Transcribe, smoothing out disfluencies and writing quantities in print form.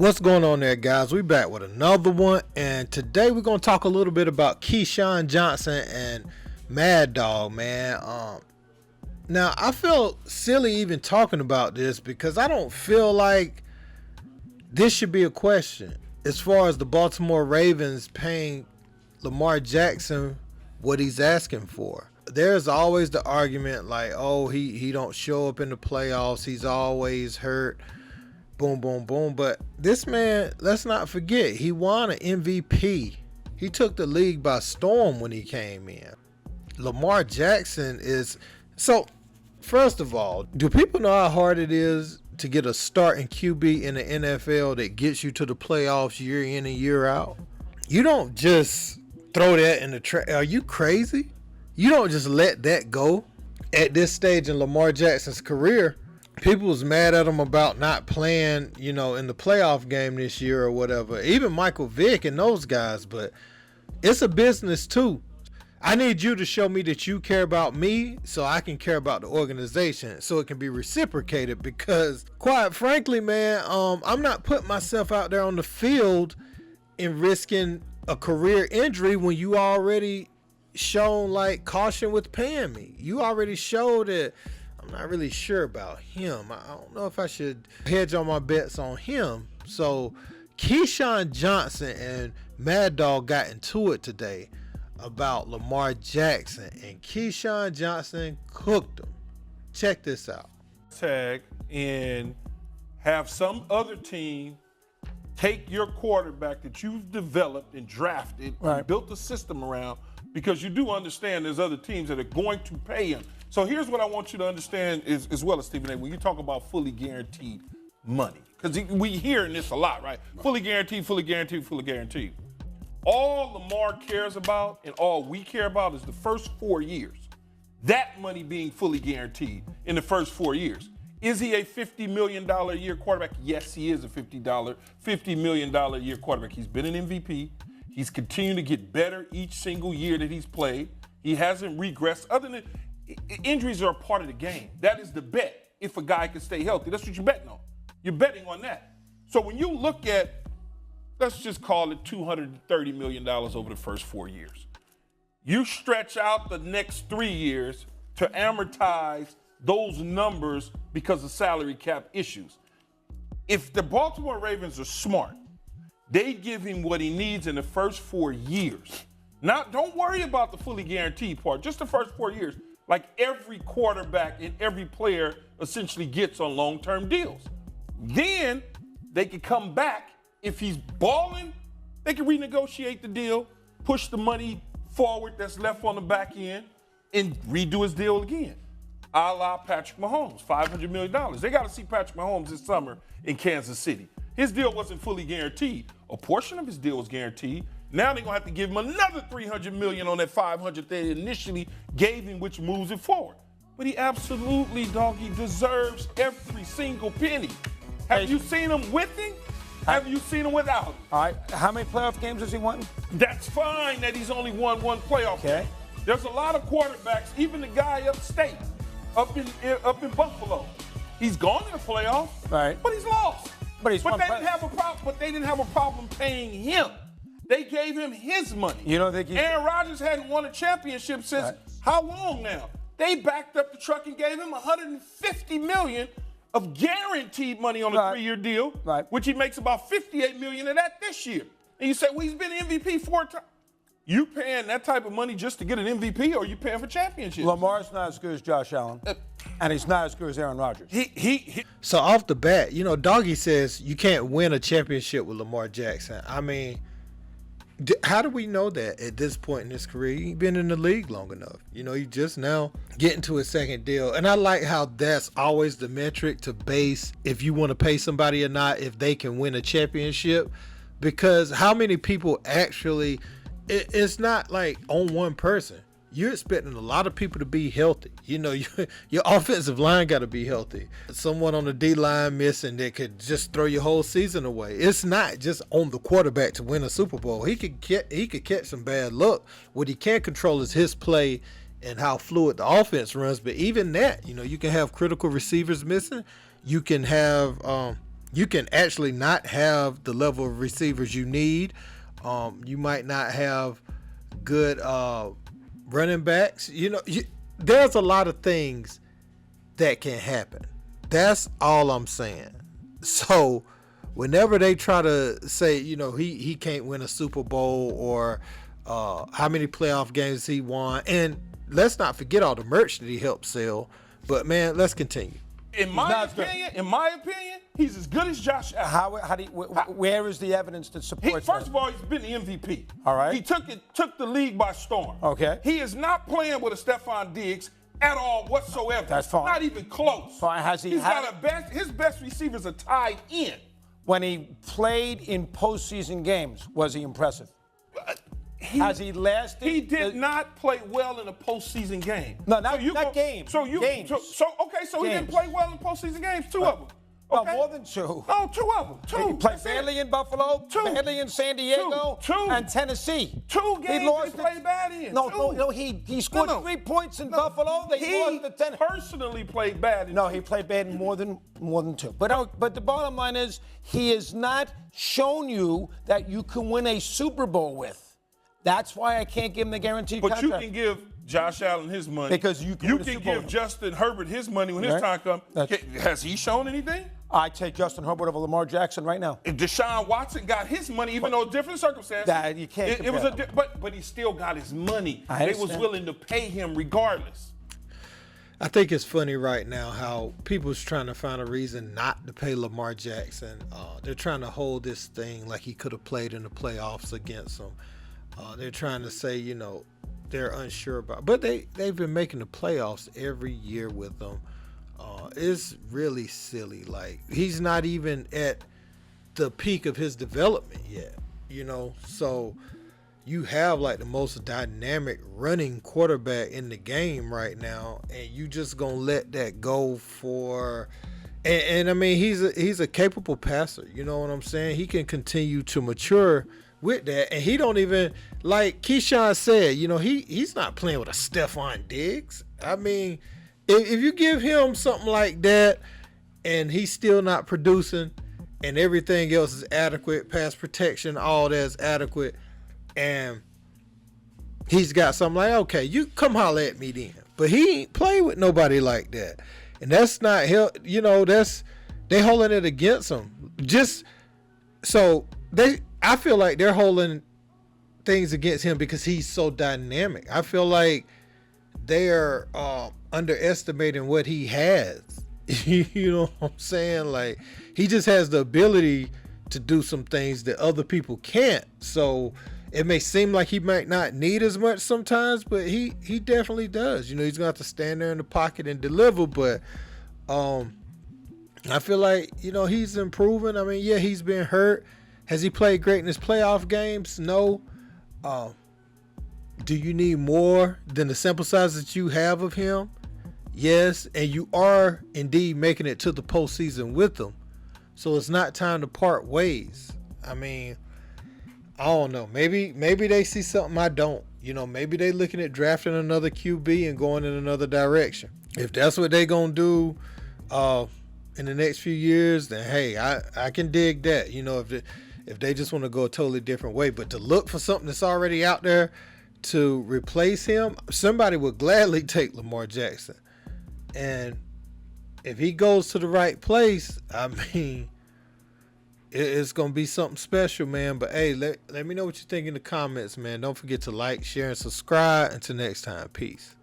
What's going on there, guys? We back with another one, and today we're gonna talk a little bit about Keyshawn Johnson and Mad Dog, man. Now I feel silly even talking about this because I don't feel like this should be a question as far as the Baltimore Ravens paying Lamar Jackson what he's asking for. There's always the argument like, oh, he don't show up in the playoffs, he's always hurt. Boom, boom, boom. But this man, let's not forget, he won an MVP. He took the league by storm when he came in. Lamar Jackson is... So, first of all, do people know how hard it is to get a starting QB in the NFL that gets you to the playoffs year in and year out? You don't just throw that in the trash. Are you crazy? You don't just let that go at this stage in Lamar Jackson's career. People was mad at him about not playing, in the playoff game this year or whatever. Even Michael Vick and those guys. But it's a business too. I need you to show me that you care about me so I can care about the organization, so it can be reciprocated. Because quite frankly, man, I'm not putting myself out there on the field and risking a career injury when you already shown like caution with paying me. You already showed that. I'm not really sure about him. I don't know if I should hedge on my bets on him. So Keyshawn Johnson and Mad Dog got into it today about Lamar Jackson, and Keyshawn Johnson cooked him. Check this out. Tag and have some other team take your quarterback that you've developed and drafted and built a system around, because you do understand there's other teams that are going to pay him. So here's what I want you to understand as well as Stephen A. When you talk about fully guaranteed money, because we hear this a lot, right? Fully guaranteed, fully guaranteed, fully guaranteed. All Lamar cares about and all we care about is the first 4 years. That money being fully guaranteed in the first 4 years. Is he a $50 million a year quarterback? Yes, he is a $50 million a year quarterback. He's been an MVP. He's continued to get better each single year that he's played. He hasn't regressed. Other than injuries are a part of the game. That is the bet. If a guy can stay healthy, that's what you're betting on. You're betting on that. So when you look at, let's just call it $230 million over the first 4 years. You stretch out the next 3 years to amortize those numbers because of salary cap issues. If the Baltimore Ravens are smart, they give him what he needs in the first 4 years. Now, don't worry about the fully guaranteed part, just the first 4 years, like every quarterback and every player essentially gets on long-term deals. Then they can come back. If he's balling, they can renegotiate the deal, push the money forward that's left on the back end, and redo his deal again. A la Patrick Mahomes, $500 million. They got to see Patrick Mahomes this summer in Kansas City. His deal wasn't fully guaranteed. A portion of his deal was guaranteed. Now they're going to have to give him another $300 million on that $500 they initially gave him, which moves it forward. But he absolutely, doggy, deserves every single penny. Have you seen him with him? Have you seen him without him? All right. How many playoff games has he won? That's fine that he's only won one playoff game. There's a lot of quarterbacks, even the guy upstate, up in Buffalo. He's gone in the playoffs, but he's lost. But they didn't have a problem. But they didn't have a problem paying him. They gave him his money. Aaron Rodgers hadn't won a championship since how long now? They backed up the truck and gave him $150 million of guaranteed money on a 3-year deal, which he makes about $58 million of that this year. And you say, well, he's been MVP 4 times. You paying that type of money just to get an MVP, or you paying for championships? Lamar's not as good as Josh Allen, and he's not as good as Aaron Rodgers. So off the bat, Doggy says you can't win a championship with Lamar Jackson. I mean, how do we know that at this point in his career? He ain't been in the league long enough. He just now getting to his second deal. And I like how that's always the metric to base if you want to pay somebody or not, if they can win a championship. Because how many people actually, it's not like on one person. You're expecting a lot of people to be healthy. Your offensive line got to be healthy. Someone on the D-line missing that could just throw your whole season away. It's not just on the quarterback to win a Super Bowl. He could catch some bad luck. What he can't control is his play and how fluid the offense runs. But even that, you can have critical receivers missing. You can have you can actually not have the level of receivers you need. You might not have good running backs. There's a lot of things that can happen. That's all I'm saying. So whenever they try to say, he can't win a Super Bowl or how many playoff games he won, and let's not forget all the merch that he helped sell. But man, let's continue. In my opinion, he's as good as Josh Allen. Where is the evidence that supports that? First of all, he's been the MVP. All right. He took the league by storm. Okay. He is not playing with a Stephon Diggs at all whatsoever. That's fine. Not even close. Fine. His best receivers are tied in. When he played in postseason games, was he impressive? Has he lasted? He did not play well in a postseason game. No, not games. Games. He didn't play well in postseason games. Two of them. Okay? No, more than two. No, two of them. Two. He played badly in Buffalo, badly in San Diego, and Tennessee. Two games he played bad in. No, he scored 3 points in Buffalo. They lost to Tennessee. He personally played bad in No, he played bad in more than two. But the bottom line is he has not shown you that you can win a Super Bowl with. That's why I can't give him the guaranteed contract. But you can give Josh Allen his money. Because you can give Justin Herbert his money when his time comes. Has he shown anything? I take Justin Herbert over Lamar Jackson right now. If Deshaun Watson got his money, even though different circumstances. That you can't compare. But he still got his money. They was willing to pay him regardless. I think it's funny right now how people's trying to find a reason not to pay Lamar Jackson. They're trying to hold this thing like he could have played in the playoffs against them. They're trying to say, they're unsure about, but they've been making the playoffs every year with them. It's really silly. Like, he's not even at the peak of his development yet, So you have like the most dynamic running quarterback in the game right now, and you just gonna let that go for. And I mean, he's a capable passer. You know what I'm saying? He can continue to mature with that, and he don't even, like Keyshawn said, he's not playing with a Stephon Diggs. I mean, if you give him something like that and he's still not producing and everything else is adequate, pass protection, all that's adequate, and he's got something like, okay, you come holler at me then. But he ain't played with nobody like that. And that's not him, they holding it against him. Just so I feel like they're holding things against him because he's so dynamic. I feel like they're underestimating what he has. You know what I'm saying? Like, he just has the ability to do some things that other people can't. So it may seem like he might not need as much sometimes, but he definitely does. He's gonna have to stand there in the pocket and deliver. But I feel like he's improving. I mean, yeah, he's been hurt. Has he played great in his playoff games? No. Do you need more than the sample size that you have of him? Yes, and you are indeed making it to the postseason with him. So it's not time to part ways. I mean, I don't know. Maybe they see something I don't. Maybe they looking at drafting another QB and going in another direction. If that's what they gonna do in the next few years, then hey, I can dig that. If they just want to go a totally different way. But to look for something that's already out there to replace him, somebody would gladly take Lamar Jackson. And if he goes to the right place, I mean, it's going to be something special, man. But hey, let me know what you think in the comments, man. Don't forget to like, share, and subscribe. Until next time, peace.